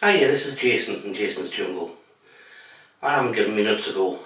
Hi, yeah, this is Jason from Jason's Jungle. I haven't given me nuts a go.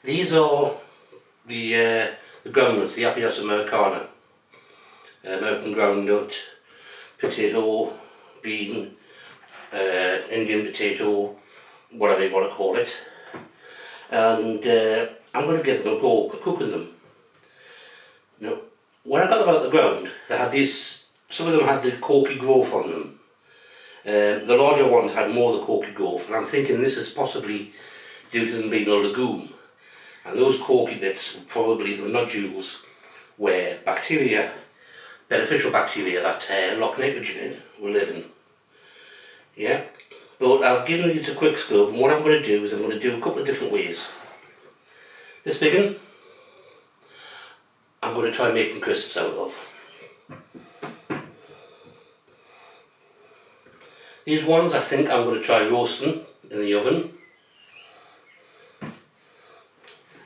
These are the groundnuts, the Apios Americana. American groundnut, potato, bean, Indian potato, whatever you want to call it. And I'm going to give them a go cooking them. Now, when I got them out of the ground, they had these, some of them had the corky growth on them. The larger ones had more of the corky growth, and I'm thinking this is possibly due to them being a legume. And those corky bits were probably the nodules where bacteria, beneficial bacteria that lock nitrogen in, were living. Yeah, but I've given these a quick scrub, and what I'm going to do is I'm going to do a couple of different ways. This big one, I'm going to try making crisps out of. These ones I think I'm going to try roasting in the oven.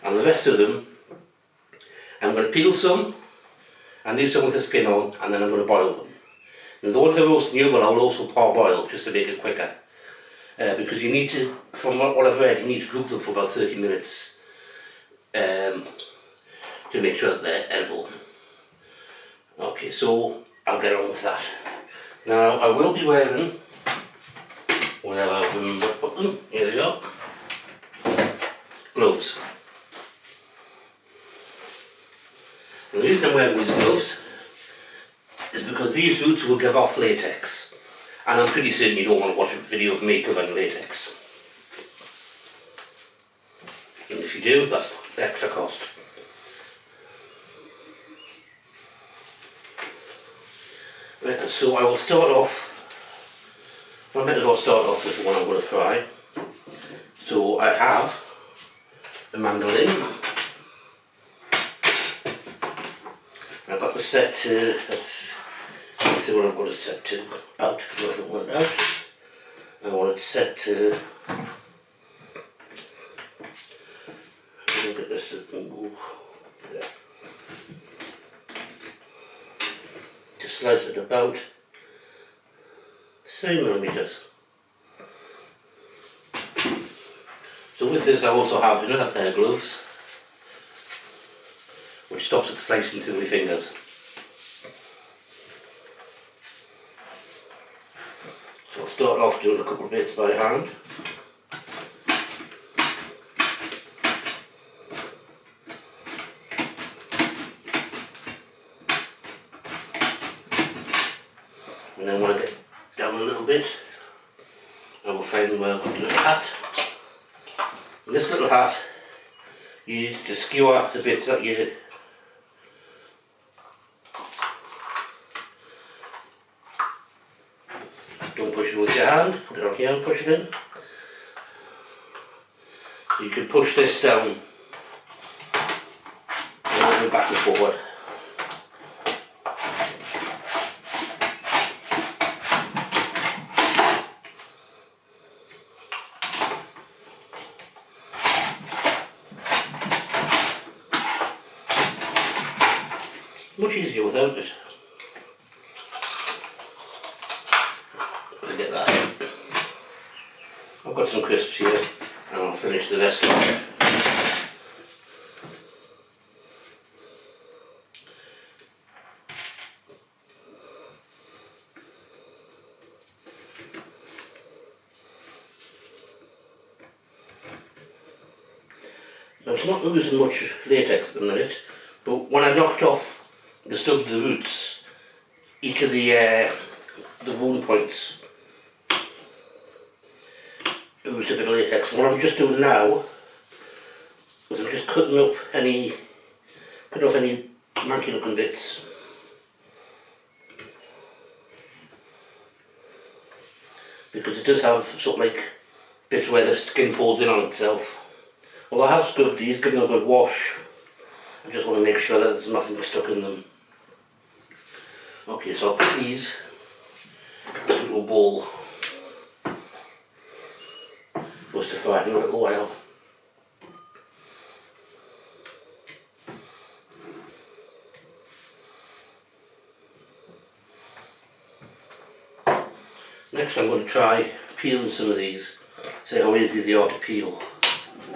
And the rest of them, I'm going to peel some and leave some with the skin on, and then I'm going to boil them. And the ones I roast in the oven I will also parboil just to make it quicker. Because you need to, from what I've read, you need to cook them for about 30 minutes to make sure that they're edible. Okay, so I'll get on with that. Now I will be wearing, whenever I remember to put them, here they are, gloves. And the reason I'm wearing these gloves is because these roots will give off latex, and I'm pretty certain you don't want to watch a video of me covering latex. And if you do, that's extra cost. Right, and so I will start off, I might as well start off with the one I'm going to fry. So I have the mandolin. I've got the set to, let's see what I've got it set to, out, I don't want it out. I want it set to, look at this, it can move, yeah. Just slice it about 3 millimeters. So with this I also have another pair of gloves, which stops it slicing through my fingers. So I'll start off doing a couple of bits by hand. And then when I get down a little bit, I will find where I've got a little hat. In this little hat, you need to skewer the bits that you don't push it with your hand, put it on here and push it in. So you can push this down and back and forward. Much easier without it. Forget that. I've got some crisps here and I'll finish the rest off. Now it's not losing much latex at the minute, but when I knocked off the stubs of the roots, each of the wound points, it was a bit of latex. What I'm just doing now is I'm just cutting off any manky looking bits. Because it does have sort of like bits where the skin falls in on itself. Well, I have scrubbed these, given them a good wash, I just want to make sure that there's nothing stuck in them. Okay, so I'll put these into a bowl for us to fry in a little while. Next I'm going to try peeling some of these, see how easy they are to peel.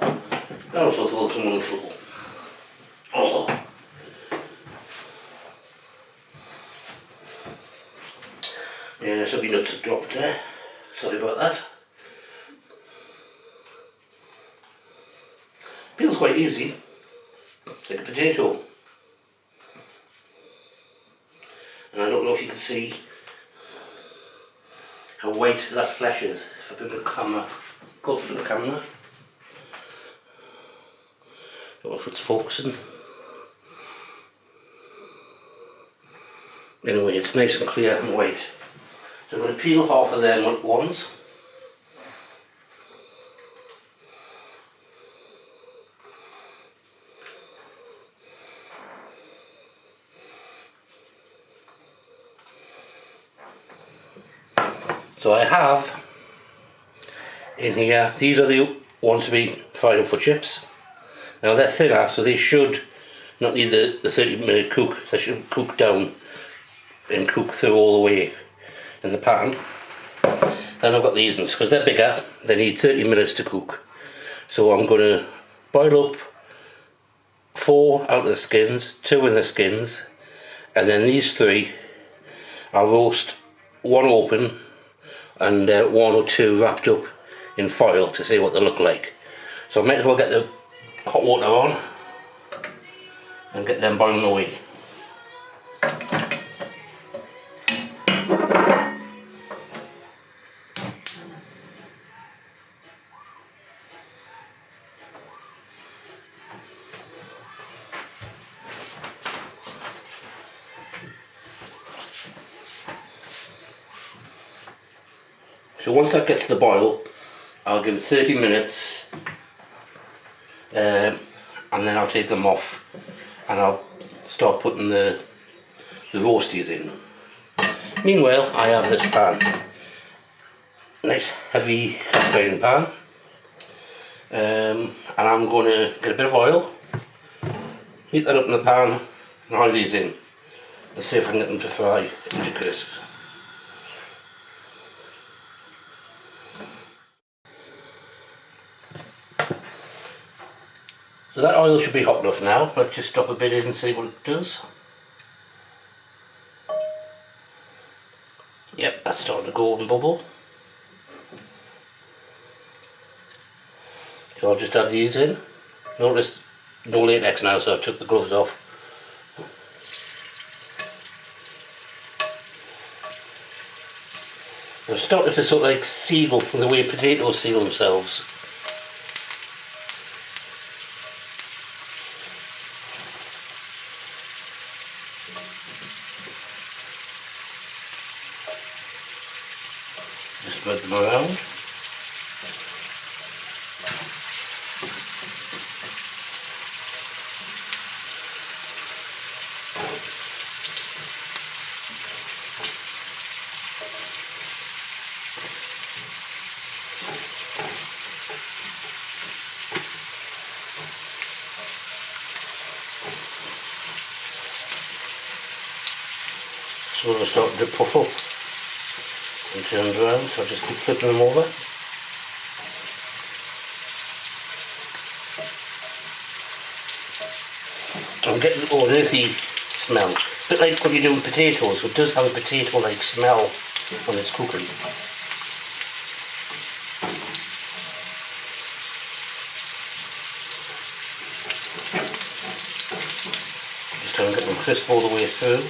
I also thought them on the floor. Oh. Yeah, some of your nuts have dropped there, sorry about that. Peel's quite easy, it's like a potato. And I don't know if you can see how white that flesh is if I put the camera close to the camera. Don't know if it's focusing. Anyway, it's nice and clear and white. So I'm going to peel half of them at once. So I have in here, these are the ones to be fried up for chips. Now they're thinner, so they should not need the 30-minute cook. They should cook down and cook through all the way in the pan. Then I've got these ones, because they're bigger, they need 30 minutes to cook. So I'm going to boil up 4 out of the skins, 2 in the skins, and then these 3 I'll roast 1 open and 1 or 2 wrapped up in foil to see what they look like. So I might as well get the hot water on and get them boiling away. So once that gets to the boil, I'll give it 30 minutes and then I'll take them off and I'll start putting the roasties in. Meanwhile, I have this pan, nice heavy cast iron pan, and I'm going to get a bit of oil, heat that up in the pan and oil these in. Let's see if I can get them to fry into crisp. So that oil should be hot enough now. Let's just drop a bit in and see what it does. Yep, that's starting to go and bubble. So I'll just add these in. Notice no latex now, so I took the gloves off. They've started to sort of like seal the way potatoes seal themselves. Just spread them around. So they're starting to puff up and turn around, so I'll just keep flipping them over. I'm getting an earthy smell. A bit like when you're doing potatoes, it does have a potato-like smell when it's cooking. Just trying to get them crisp all the way through.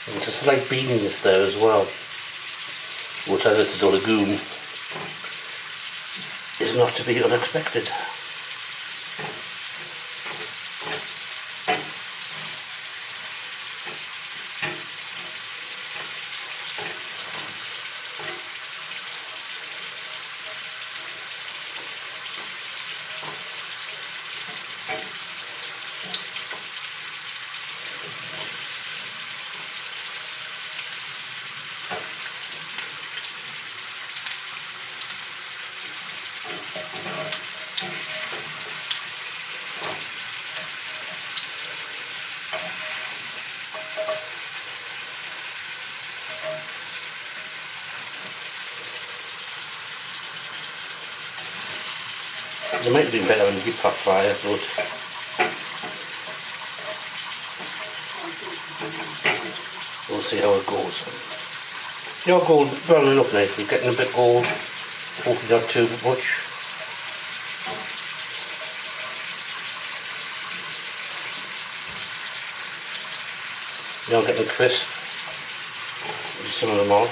There's a slight beaniness there as well, which as it's a lagoon is not to be unexpected. It might have been better on the deep fat fryer, but we'll see how it goes. You're gold browning up nicely, getting a bit old, hopefully not too much. You're getting crisp, some of them are.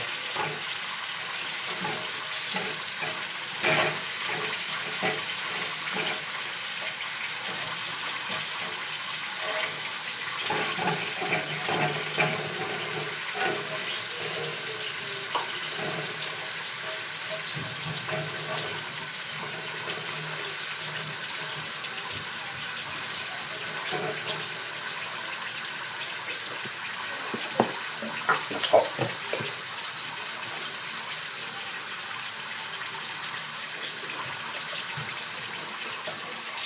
That's hot.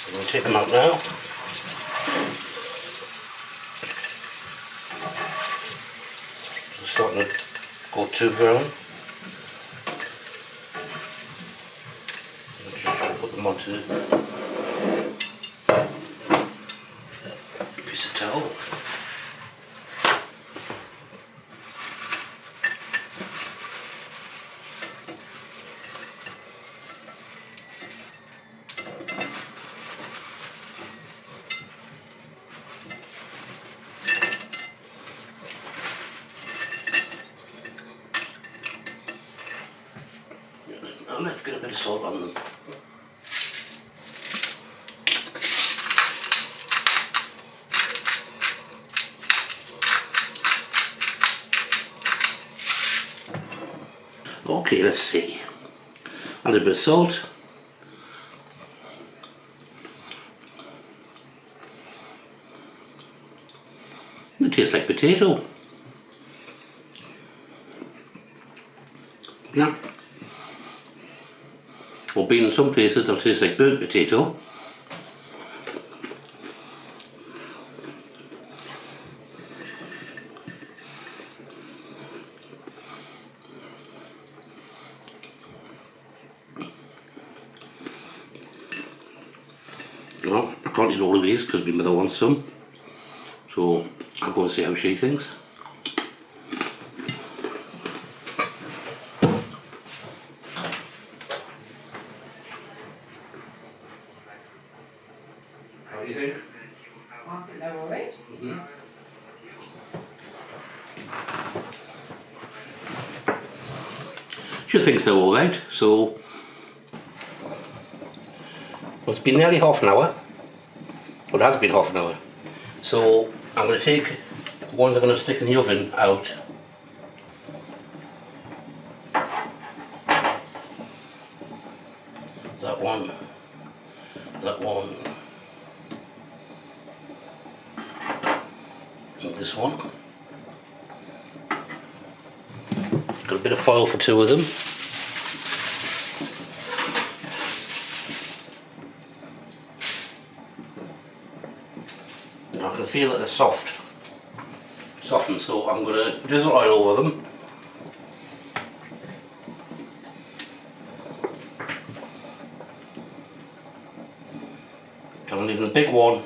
I'm going to take them out now. They're starting to go too brown. I'll put them onto a piece of towel. Now let's get a bit of salt on them. Okay, let's see. A little bit of salt. It tastes like potato. Yeah. Or being in some places they'll taste like burnt potato. Well, I can't eat all of these because my mother wants some. So I'll go and see how she thinks. How do you think? I think they're alright. She thinks they're alright, so well, it's been nearly half an hour. Well, it has been half an hour. So I'm going to take the ones I'm going to stick in the oven out. That one, and this one. Got a bit of foil for two of them. And I can feel that they're softened, so I'm going to drizzle oil over them. I'm leaving the big one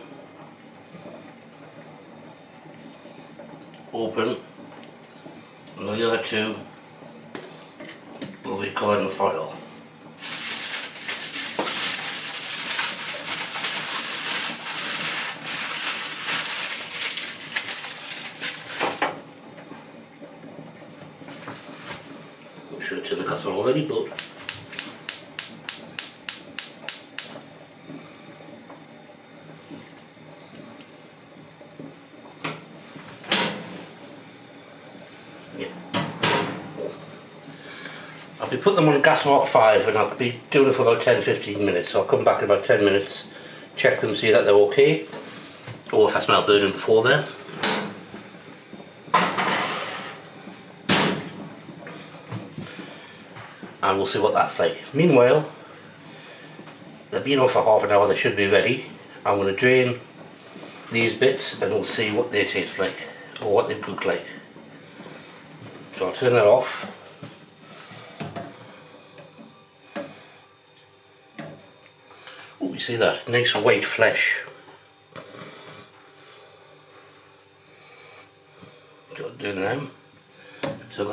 open, and the other two will be covered in foil. I should have turned the gas on already, but I'll be putting them on gas mark 5 and I'll be doing it for about 10-15 minutes. So I'll come back in about 10 minutes, check them, see that they're okay, or if I smell burning before then. And we'll see what that's like. Meanwhile, they've been on for half an hour, they should be ready. I'm going to drain these bits and we'll see what they taste like, or what they cook like. So I'll turn that off. Oh, we see that? Nice white flesh. Got to do them. So I've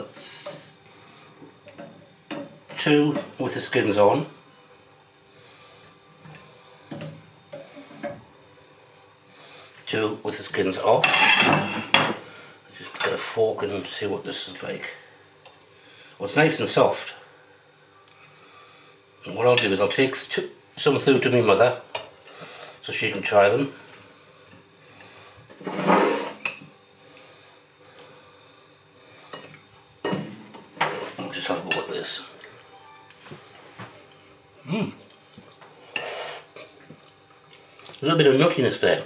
got 2 with the skins on. Two with the skins off. Just get a fork and see what this is like. Well, it's nice and soft. And what I'll do is I'll take some through to my mother so she can try them. I'll just have a go with this. A little bit of nuttiness there.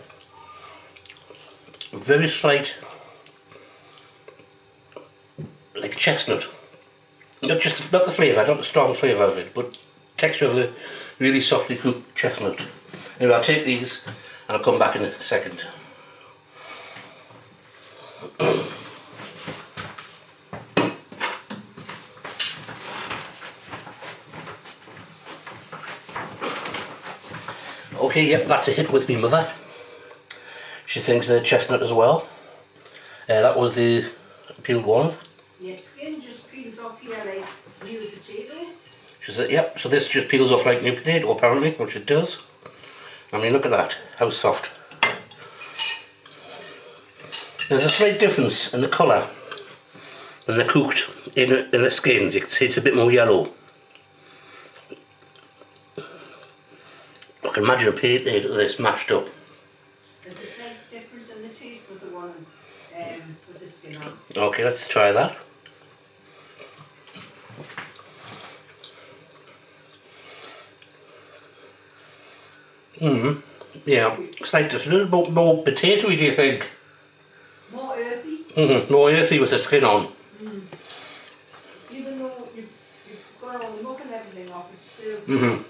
Very slight, like chestnut. Not the flavour, not the strong flavour of it, but texture of the really softly cooked chestnut. Anyway, I'll take these and I'll come back in a second. Okay, yep, that's a hit with me mother. She thinks they're chestnut as well. That was the peeled one. Your skin just peels off here like new potato. She said, yep, so this just peels off like new potato apparently, which it does. I mean, look at that, how soft. There's a slight difference in the colour when they're cooked in the skins. You can see it's a bit more yellow. I can imagine a potato that's mashed up. There's a slight difference in the taste with the one with the skin on. Okay, let's try that. Yeah, it's like just a little bit more potatoey, do you think? More earthy. More earthy with the skin on. Even though you've got all the muck and everything off, it's still very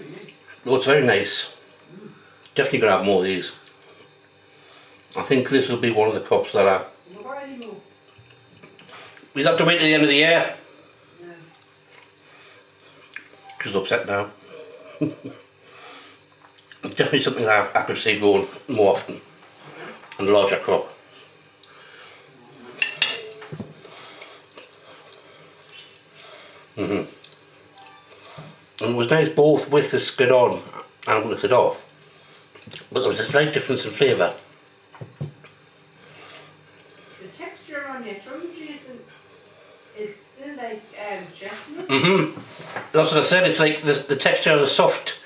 nice. Oh, it's very nice. Definitely gonna have more of these. I think this will be one of the crops that I... You've got any more? We'll have to wait till the end of the year. Yeah. She's upset now. It's definitely something that I could see growing more often. And a larger crop. And it was nice both with the skin on and with it off. But there was a slight difference in flavour. The texture on your tongue, Jason, is still like chestnut. That's what I said, it's like the texture of the soft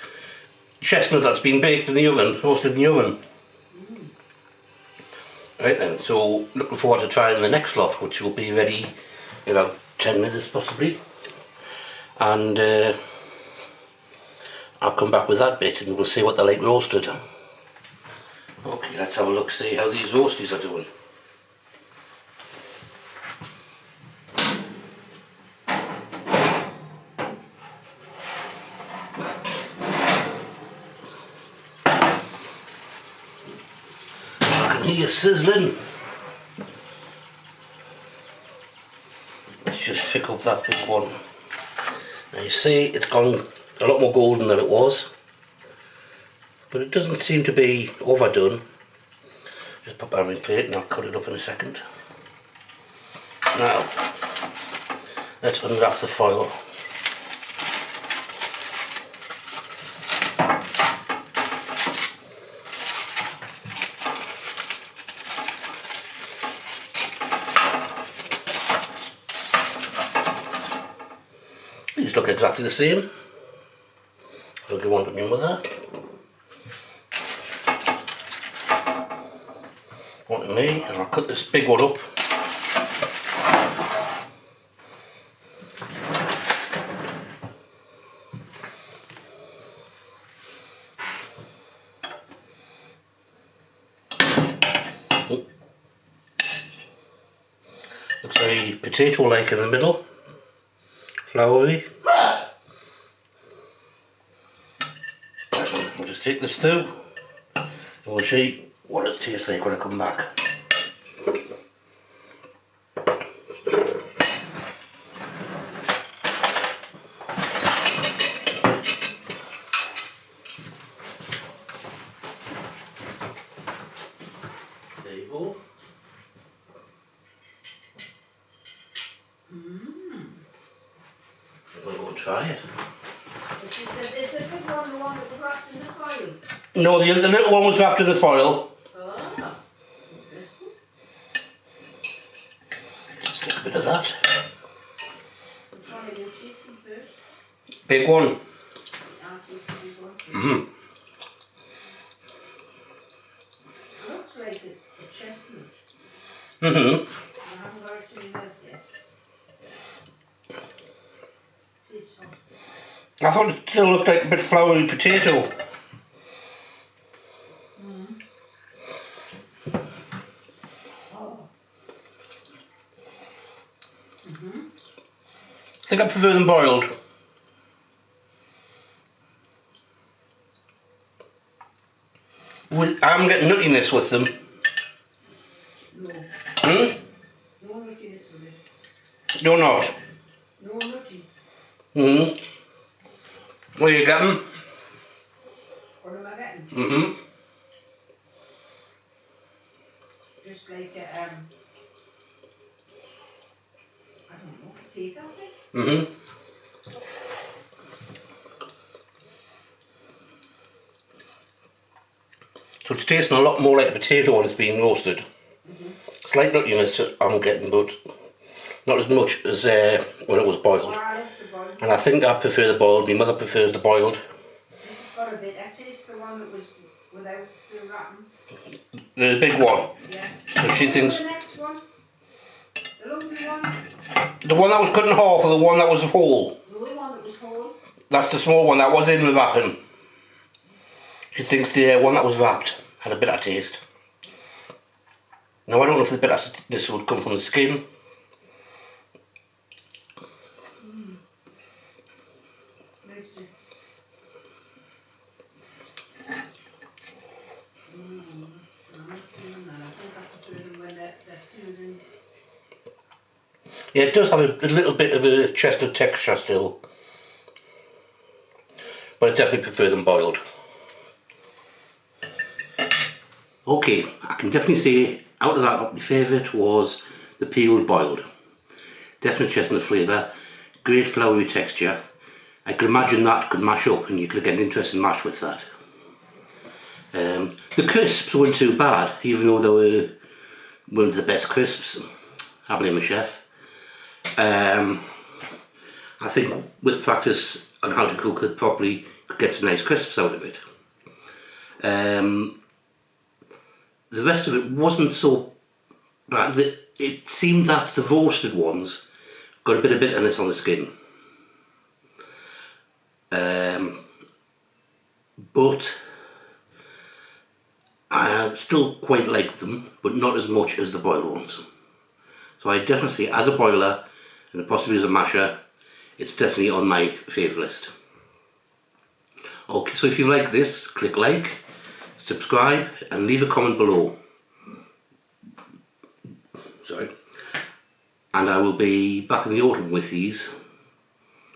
chestnut that's been baked in the oven, roasted in the oven. Right then, so looking forward to trying the next lot, which will be ready in about 10 minutes possibly. And I'll come back with that bit and we'll see what they're like roasted. Okay, let's have a look, see how these roasties are doing. I can hear sizzling. Let's just pick up that big one. Now you see it's gone a lot more golden than it was, but it doesn't seem to be overdone. Just put that on my plate and I'll cut it up in a second. Now, let's unwrap the foil. These look exactly the same. I'll give one to my mother. One to me, and I'll cut this big one up. Looks very potato-like in the middle. Floury. We'll just take this through and we'll see what it tastes like when I come back. try it. Is the big one the one that was wrapped in the foil? No, the little one was wrapped in the foil. Oh, interesting. Just take a bit of that. I'm trying to taste them first. Big one. I'll taste the big one. Mm-hmm. It looks like a chestnut. Mm-hmm. I haven't got it in my mouth yet. This one. I thought it still looked like a bit floury potato. Oh. I think I prefer them boiled. I'm getting nuttiness with them. No. Hmm? No nuttiness with it. You're not. No nutty. Hmm. Where you get them? What am I getting? Mm-hmm. Just like a, I don't know, potato thing? Mm-hmm. So it's tasting a lot more like a potato when it's being roasted. Slight nuttiness I'm getting, but not as much as when it was boiled. Well, I like the boiled. And I think I prefer the boiled. My mother prefers the boiled. This has got a bit. I taste the one that was without the wrapping. The big one. Yes. So she thinks The next one. The lovely one. the one that was cut in half or the one that was whole. The other one that was whole. That's the small one that was in the wrapping. She thinks the one that was wrapped had a bitter taste. Now I don't know if the bitterness would come from the skin. Tasty. Yeah, it does have a little bit of a chestnut texture still. But I definitely prefer them boiled. Okay, I can definitely say out of that my favourite was the peeled boiled. Definite chestnut flavour, great floury texture. I could imagine that could mash up and you could get an interesting mash with that. The crisps weren't too bad, even though they weren't the best crisps. I blame the chef. I think with practice on how to cook it properly, you could get some nice crisps out of it. The rest of it wasn't so bad. It seemed that the roasted ones got a bit of bitterness on the skin. But I still quite like them, but not as much as the boiled ones. So I definitely say, as a boiler and possibly as a masher, it's definitely on my favourite list. Okay, so if you like this, click like, subscribe and leave a comment below. Sorry. And I will be back in the autumn with these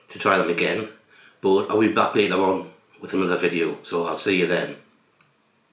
to try them again, but I'll be back later on with another video, so I'll see you then.